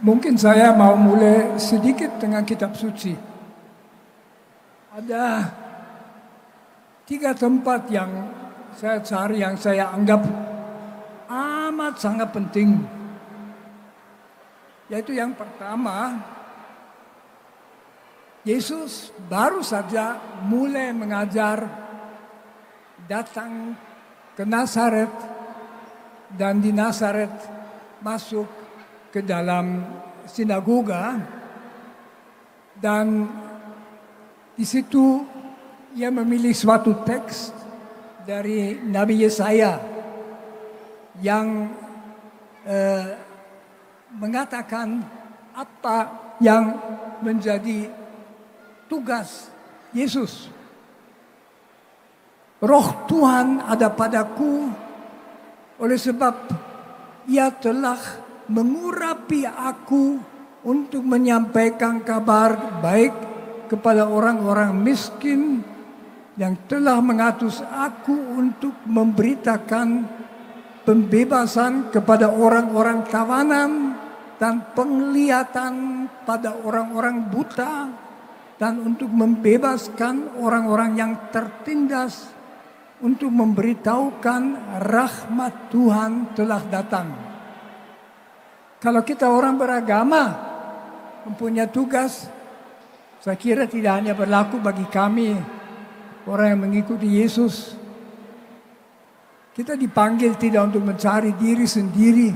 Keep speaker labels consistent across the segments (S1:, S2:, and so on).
S1: Mungkin saya mau mulai sedikit dengan kitab suci. Ada 3 tempat yang saya cari, yang saya anggap amat sangat penting. Yaitu yang pertama, Yesus baru saja mulai mengajar, datang ke Nazaret, dan di Nazaret masuk ke dalam sinagoga, dan di situ ia memilih suatu teks dari Nabi Yesaya yang mengatakan apa yang menjadi tugas Yesus. Roh Tuhan ada padaku, oleh sebab ia telah mengurapi aku untuk menyampaikan kabar baik kepada orang-orang miskin, yang telah mengutus aku untuk memberitakan pembebasan kepada orang-orang tawanan dan penglihatan pada orang-orang buta, dan untuk membebaskan orang-orang yang tertindas, untuk memberitahukan rahmat Tuhan telah datang. Kalau kita orang beragama mempunyai tugas, saya kira tidak hanya berlaku bagi kami orang yang mengikuti Yesus. Kita dipanggil tidak untuk mencari diri sendiri,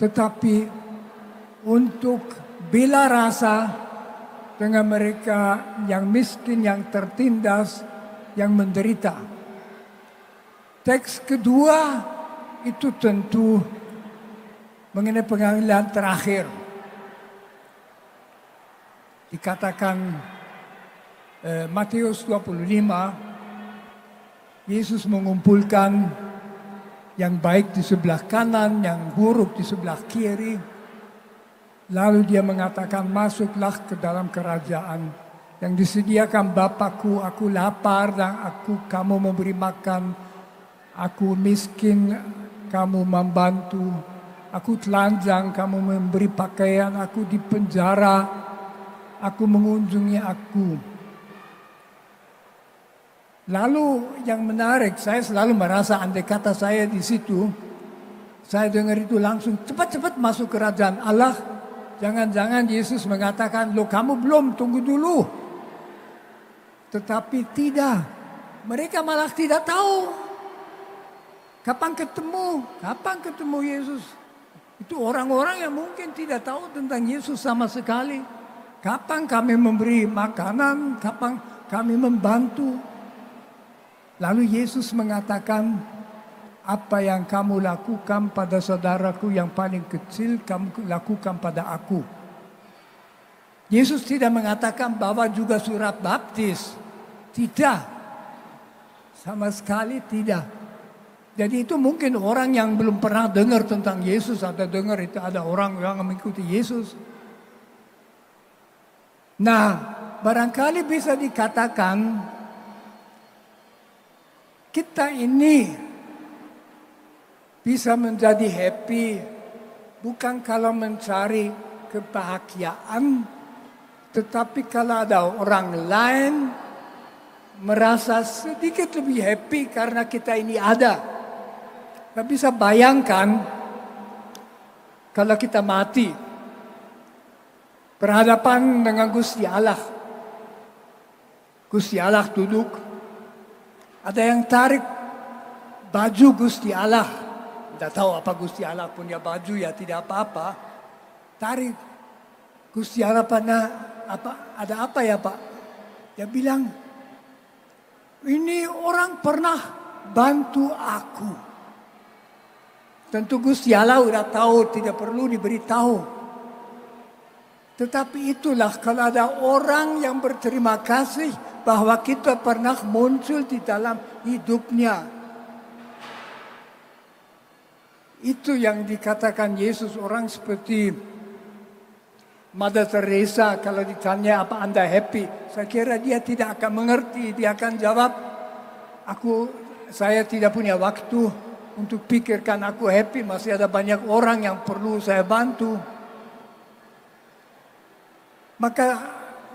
S1: tetapi untuk bela rasa dengan mereka yang miskin, yang tertindas, yang menderita. Teks kedua itu tentu mengenai pengadilan terakhir. Dikatakan Matius 25, Yesus mengumpulkan yang baik di sebelah kanan, yang buruk di sebelah kiri. Lalu dia mengatakan, masuklah ke dalam kerajaan yang disediakan Bapakku. Aku lapar dan kamu memberi makan. Aku miskin, kamu membantu. Aku telanjang, kamu memberi pakaian. Aku di penjara, aku mengunjungi aku. Lalu yang menarik, saya selalu merasa andai kata saya di situ, saya dengar itu langsung cepat-cepat masuk kerajaan Allah. Jangan-jangan Yesus mengatakan, loh kamu belum, tunggu dulu. Tetapi tidak, mereka malah tidak tahu kapan ketemu Yesus. Itu orang-orang yang mungkin tidak tahu tentang Yesus sama sekali. Kapan kami memberi makanan, kapan kami membantu. Lalu Yesus mengatakan, apa yang kamu lakukan pada saudaraku yang paling kecil, kamu lakukan pada aku. Yesus tidak mengatakan bahwa juga surat baptis. Tidak. Sama sekali tidak. Jadi itu mungkin orang yang belum pernah dengar tentang Yesus, atau dengar itu ada orang yang mengikuti Yesus. Nah, barangkali bisa dikatakan kita ini bisa menjadi happy bukan kalau mencari kebahagiaan, tetapi kalau ada orang lain merasa sedikit lebih happy karena kita ini ada. Gak bisa bayangkan kalau kita mati berhadapan dengan Gusti Allah. Gusti Allah duduk, ada yang tarik baju Gusti Allah. Tidak tahu apa Gusti Allah punya baju, ya tidak apa-apa. Tarik. Gusti Allah ada apa ya Pak? Dia bilang, ini orang pernah bantu aku. Tentu Gusti Allah udah tahu, tidak perlu diberitahu. Tetapi itulah kalau ada orang yang berterima kasih bahwa kita pernah muncul di dalam hidupnya. Itu yang dikatakan Yesus. Orang seperti Mother Teresa, kalau ditanya apa Anda happy, saya kira dia tidak akan mengerti. Dia akan jawab, saya tidak punya waktu untuk pikirkan aku happy, masih ada banyak orang yang perlu saya bantu. Maka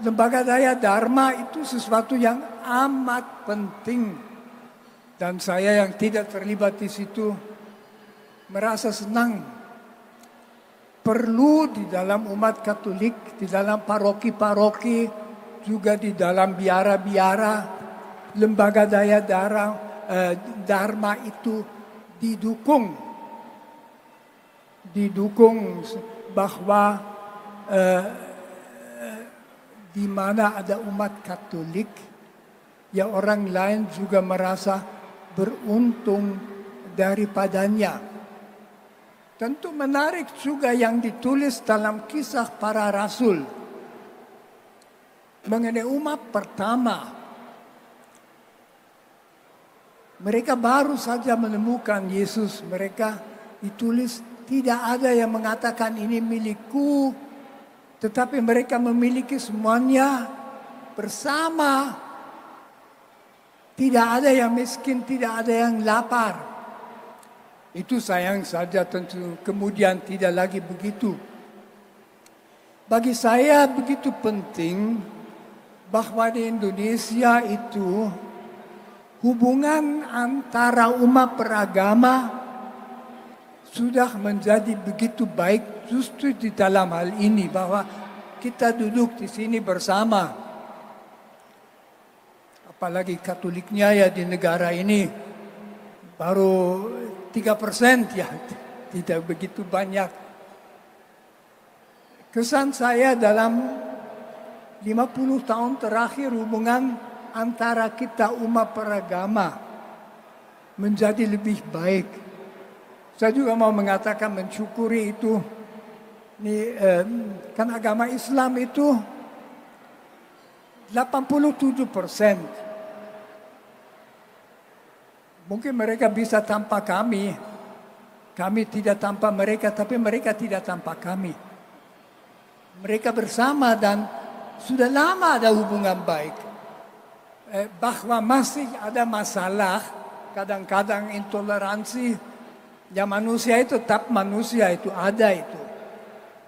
S1: lembaga daya Dharma itu sesuatu yang amat penting. Dan saya yang tidak terlibat di situ merasa senang. Perlu di dalam umat Katolik, di dalam paroki-paroki, juga di dalam biara-biara, lembaga daya Dharma itu didukung. Didukung bahwa di mana ada umat Katolik, ya orang lain juga merasa beruntung daripadanya. Tentu menarik juga yang ditulis dalam Kisah Para Rasul mengenai umat pertama. Mereka baru saja menemukan Yesus. Mereka ditulis tidak ada yang mengatakan ini milikku, tetapi mereka memiliki semuanya bersama. Tidak ada yang miskin, tidak ada yang lapar. Itu sayang saja tentu kemudian tidak lagi begitu. Bagi saya begitu penting bahwa di Indonesia itu hubungan antara umat beragama sudah menjadi begitu baik justru di dalam hal ini bahwa kita duduk di sini bersama. Apalagi Katoliknya ya di negara ini baru 3% ya, tidak begitu banyak. Kesan saya dalam 50 tahun terakhir hubungan antara kita umat beragama menjadi lebih baik. Saya juga mau mengatakan mensyukuri itu. Ini, kan agama Islam itu 87%. Mungkin mereka bisa tanpa kami. Kami tidak tanpa mereka, tapi mereka tidak tanpa kami. Mereka bersama dan sudah lama ada hubungan baik. Bahwa masih ada masalah, kadang-kadang intoleransi. Ya manusia itu tetap manusia, itu ada itu.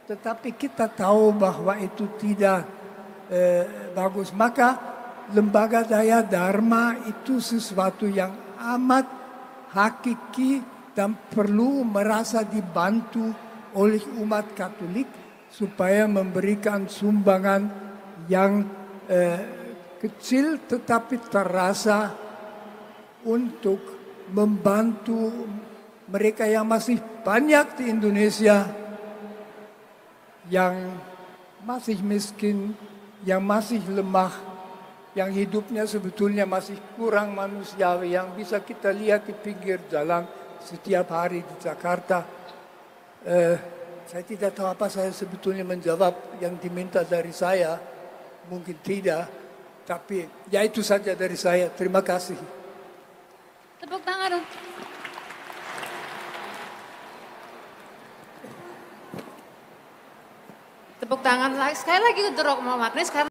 S1: Tetapi kita tahu bahwa itu tidak bagus. Maka lembaga daya Dharma itu sesuatu yang amat hakiki dan perlu merasa dibantu oleh umat Katolik supaya memberikan sumbangan yang kecil tetapi terasa untuk membantu mereka yang masih banyak di Indonesia yang masih miskin, yang masih lemah, yang hidupnya sebetulnya masih kurang manusiawi, yang bisa kita lihat di pinggir jalan setiap hari di Jakarta. Saya tidak tahu apa saya sebetulnya menjawab yang diminta dari saya, mungkin tidak, tapi ya itu saja dari saya. Terima kasih.
S2: Tepuk tangan dong. Tepuk tangan sekali lagi untuk Romo Magnis.